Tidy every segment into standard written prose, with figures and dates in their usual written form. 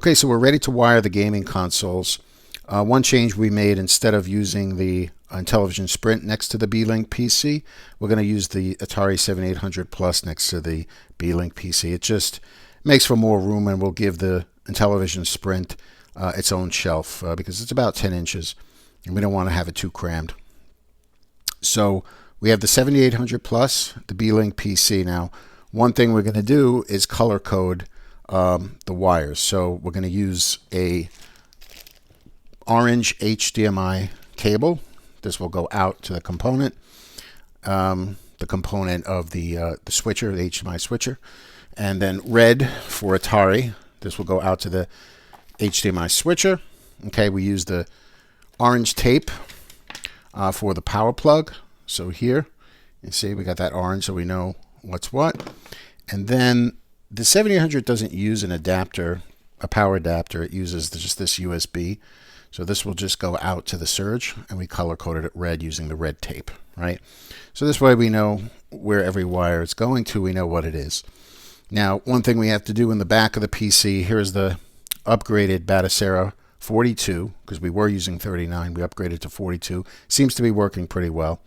Okay, so we're ready to wire the gaming consoles. One change we made, instead of using the Intellivision Sprint next to the B-Link PC, we're going to use the Atari 7800 Plus next to the B-Link PC. It just makes for more room, and will give the Intellivision Sprint its own shelf because it's about 10 inches, and we don't want to have it too crammed. So we have the 7800 Plus, the B-Link PC. Now, one thing we're going to do is color code the wires. So we're going to use a orange HDMI cable. This will go out to the component of the switcher, the HDMI switcher, and then red for Atari. This will go out to the HDMI switcher. Okay, we use the orange tape for the power plug. So here, you see we got that orange, so we know what's what. And then the 7800 doesn't use an adapter, a power adapter. It uses just this USB. So this will just go out to the surge, and we color coded it red using the red tape, right? So this way we know where every wire is going to, we know what it is. Now, one thing we have to do in the back of the PC, here is the upgraded Batacera 42, because we were using 39, we upgraded to 42. Seems to be working pretty well.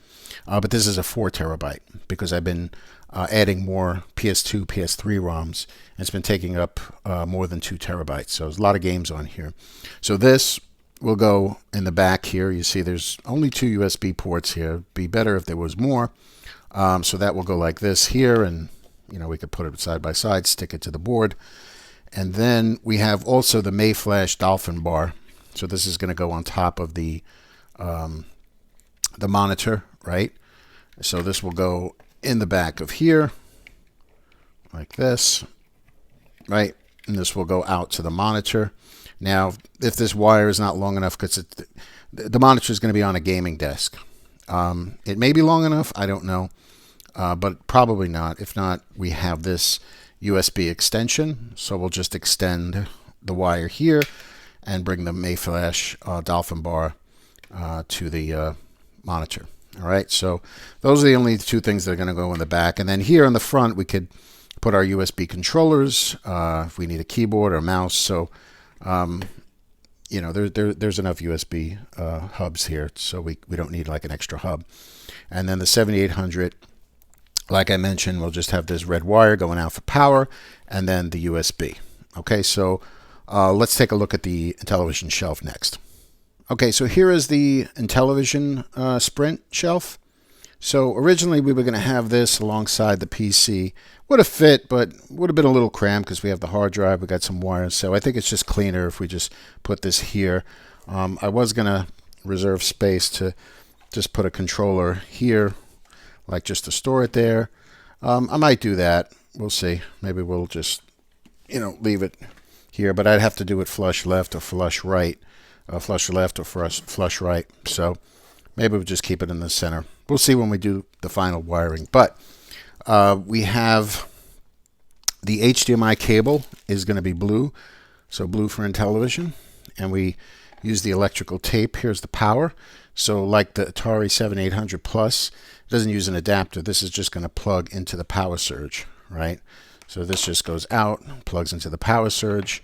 But this is a 4 terabyte because I've been adding more PS2, PS3 ROMs. And it's been taking up more than 2 terabytes. So there's a lot of games on here. So this will go in the back here. You see there's only 2 USB ports here. It'd be better if there was more. So that will go like this here, and we could put it side by side, stick it to the board. And then we have also the Mayflash Dolphin bar. So this is going to go on top of the monitor, right? So this will go in the back of here, like this, right? And this will go out to the monitor. Now, if this wire is not long enough, because the monitor is going to be on a gaming desk. It may be long enough, I don't know, but probably not. If not, we have this USB extension, so we'll just extend the wire here and bring the Mayflash Dolphin bar to the monitor. All right, so those are the only 2 things that are going to go in the back. And then here on the front, we could put our USB controllers if we need a keyboard or a mouse. So, there's enough USB hubs here, so we don't need like an extra hub. And then the 7800, like I mentioned, we'll just have this red wire going out for power, and then the USB. Okay, so let's take a look at the Intellivision shelf next. Okay, so here is the Intellivision Sprint shelf. So originally we were going to have this alongside the PC. Would have fit, but would have been a little cramped because we have the hard drive. We got some wires, so I think it's just cleaner if we just put this here. I was going to reserve space to just put a controller here, like just to store it there. I might do that. We'll see. Maybe we'll just, leave it here, but I'd have to do it flush left or flush right. Flush left or flush right. So maybe we'll just keep it in the center. We'll see when we do the final wiring. But we have the HDMI cable is going to be blue. So blue for Intellivision. And we use the electrical tape. Here's the power. So like the Atari 7800 Plus, it doesn't use an adapter. This is just going to plug into the power surge, right? So this just goes out, plugs into the power surge.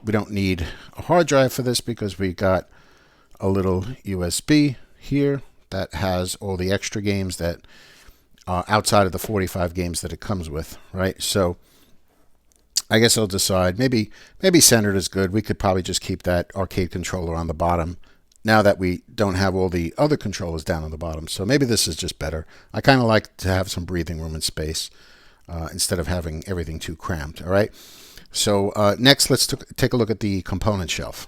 We don't need a hard drive for this because we got a little USB here that has all the extra games that outside of the 45 games that it comes with, right? So I guess I'll decide. Maybe centered is good. We could probably just keep that arcade controller on the bottom now that we don't have all the other controllers down on the bottom. So maybe this is just better. I kind of like to have some breathing room and space instead of having everything too cramped, all right? So next, let's take a look at the component shelf.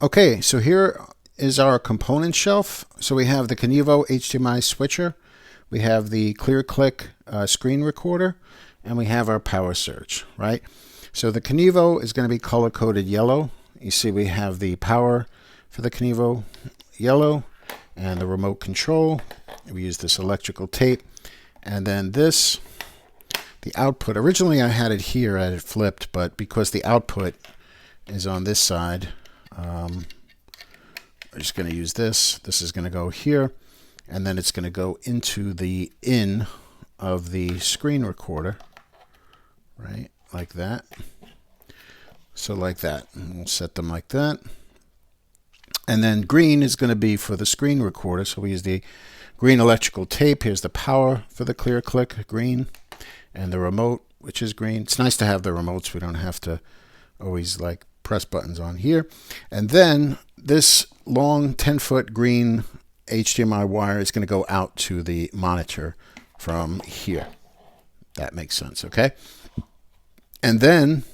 Okay, so here is our component shelf. So we have the Kenevo HDMI switcher, we have the ClearClick screen recorder, and we have our power surge, right? So the Kenevo is going to be color-coded yellow. You see we have the power for the Kenevo yellow, and the remote control. We use this electrical tape. And then this, the output. Originally I had it here, I had it flipped, but because the output is on this side, I'm just going to use this. This is going to go here, and then it's going to go into the in of the screen recorder, right, like that. So like that. And we'll set them like that. And then green is going to be for the screen recorder. So we use the green electrical tape. Here's the power for the clear click, green. And the remote, which is green. It's nice to have the remotes. We don't have to always like press buttons on here. And then this long 10-foot green HDMI wire is going to go out to the monitor from here. That makes sense, okay? And then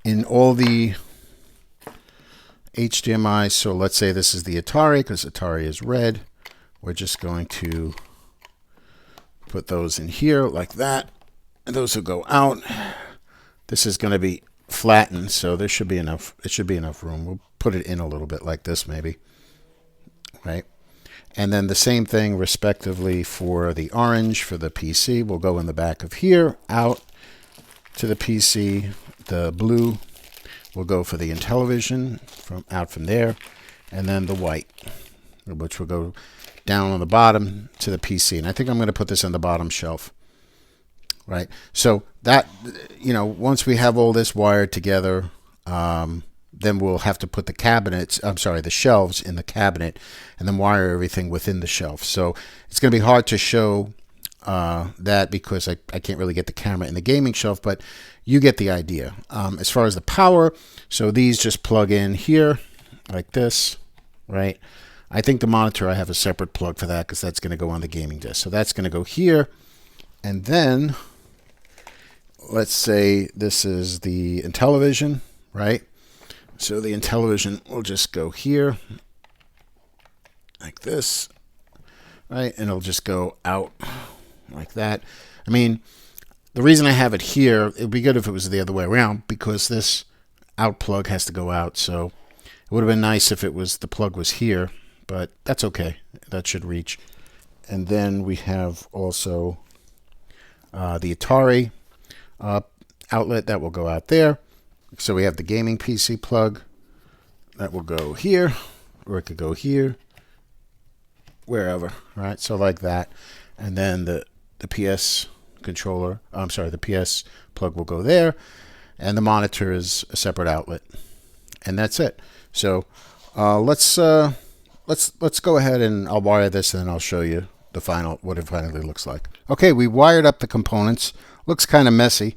in all the HDMI, so let's say this is the Atari, because Atari is red. We're just going to put those in here like that. And those will go out. This is going to be flattened, so there should be enough. It should be enough room. We'll put it in a little bit like this, maybe. Right? And then the same thing, respectively, for the orange for the PC. We'll go in the back of here, out to the PC. The blue will go for the Intellivision, out from there. And then the white, which will go down on the bottom to the PC. And I think I'm going to put this on the bottom shelf. Right? So that, once we have all this wired together, then we'll have to put the shelves in the cabinet and then wire everything within the shelf. So it's going to be hard to show that because I can't really get the camera in the gaming shelf, but you get the idea. As far as the power, so these just plug in here like this, right? I think the monitor, I have a separate plug for that because that's going to go on the gaming desk. So that's going to go here. And then let's say this is the Intellivision, right? So the Intellivision will just go here like this, right? And it'll just go out like that. I mean, the reason I have it here, it would be good if it was the other way around because this out plug has to go out. So it would have been nice if the plug was here, but that's okay. That should reach. And then we have also the Atari outlet that will go out there. So we have the gaming PC plug that will go here, or it could go here, wherever, right? So like that. And then the PS controller, the PS plug will go there, and the monitor is a separate outlet. And that's it. So let's go ahead and I'll wire this and then I'll show you what it finally looks like. Okay, we wired up the components. Looks kind of messy,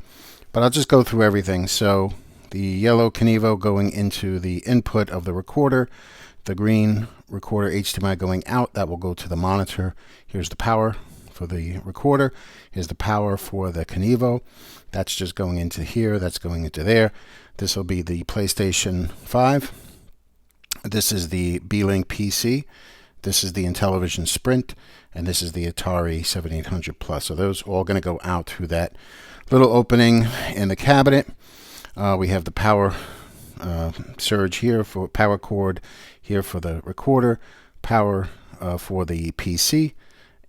but I'll just go through everything. So the yellow Kenevo going into the input of the recorder, the green recorder HDMI going out, that will go to the monitor. Here's the power for the recorder. Here's the power for the Kenevo. That's just going into here, that's going into there. This will be the PlayStation 5. This is the B-Link PC. This is the Intellivision Sprint, and this is the Atari 7800 Plus. So those are all going to go out through that little opening in the cabinet. We have the power surge here for power cord, here for the recorder, power for the PC,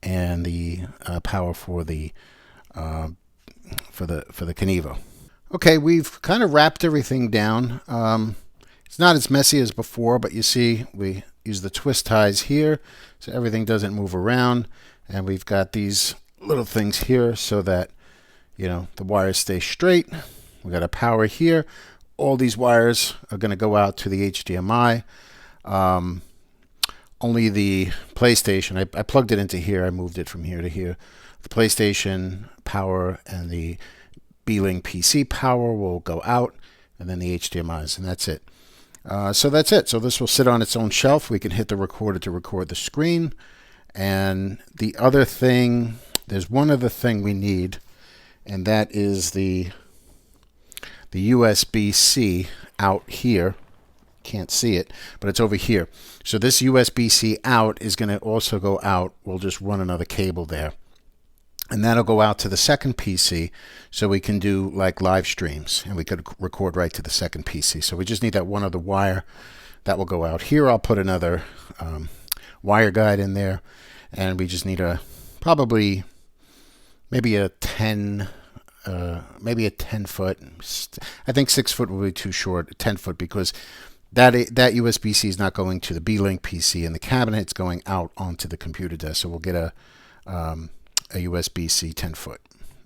and the power for the Kenevo. Okay, we've kind of wrapped everything down. It's not as messy as before, but you see we use the twist ties here so everything doesn't move around, and we've got these little things here so that the wires stay straight. We got a power here. All these wires are going to go out to the HDMI. Only the PlayStation, I plugged it into here. I moved it from here to here. The PlayStation power and the B-Link PC power will go out, and then the HDMIs, and that's it. So that's it. So this will sit on its own shelf. We can hit the recorder to record the screen. And the other thing, there's one other thing we need, and that is the USB-C out here. Can't see it, but it's over here. So this USB-C out is going to also go out. We'll just run another cable there. And that'll go out to the second PC so we can do like live streams and we could record right to the second PC. So we just need that one other wire that will go out here. I'll put another wire guide in there, and we just need maybe a 10 foot. I think 6 foot will be too short. 10 foot because that USB-C is not going to the B-Link PC in the cabinet. It's going out onto the computer desk. So we'll get a USB-C 10 foot.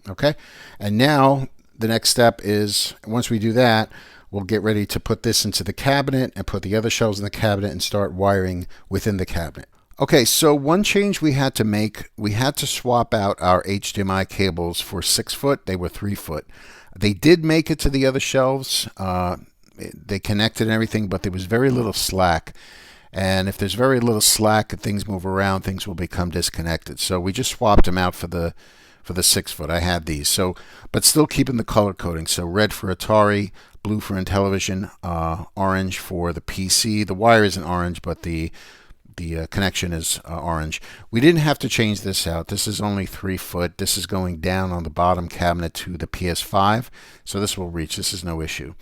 Okay, and now the next step is, once we do that, we'll get ready to put this into the cabinet and put the other shelves in the cabinet and start wiring within the cabinet. Okay, so one change we had to make, we had to swap out our HDMI cables for 6 foot. They were 3 foot. They did make it to the other shelves. They connected and everything, but there was very little slack. And if there's very little slack and things move around, things will become disconnected. So we just swapped them out for the 6 foot. I had these. So, but still keeping the color coding. So red for Atari, blue for Intellivision, orange for the PC. The wire isn't orange, but the connection is orange. We didn't have to change this out. This is only 3 foot. This is going down on the bottom cabinet to the PS5. So this will reach. This is no issue.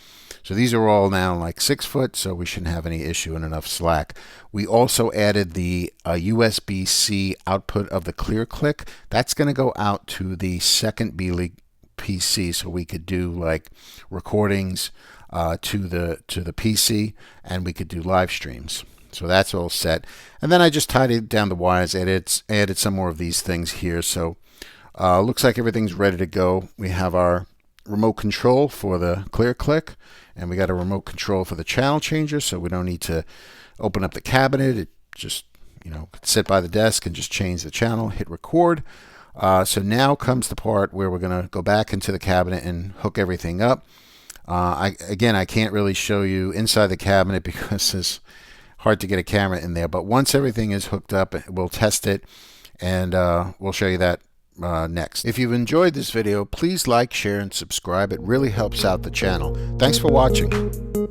So these are all now like 6 foot, so we shouldn't have any issue and enough slack. We also added the USB-C output of the Clear Click. That's going to go out to the second B-League PC, so we could do like recordings to the PC, and we could do live streams. So that's all set. And then I just tidied down the wires, added some more of these things here. So looks like everything's ready to go. We have our remote control for the Clear Click, and we got a remote control for the channel changer, so we don't need to open up the cabinet. It just, sit by the desk and just change the channel, hit record. So now comes the part where we're going to go back into the cabinet and hook everything up. I can't really show you inside the cabinet because it's hard to get a camera in there, but once everything is hooked up, we'll test it, and we'll show you that next. If you've enjoyed this video, please like, share, and subscribe. It really helps out the channel. Thanks for watching.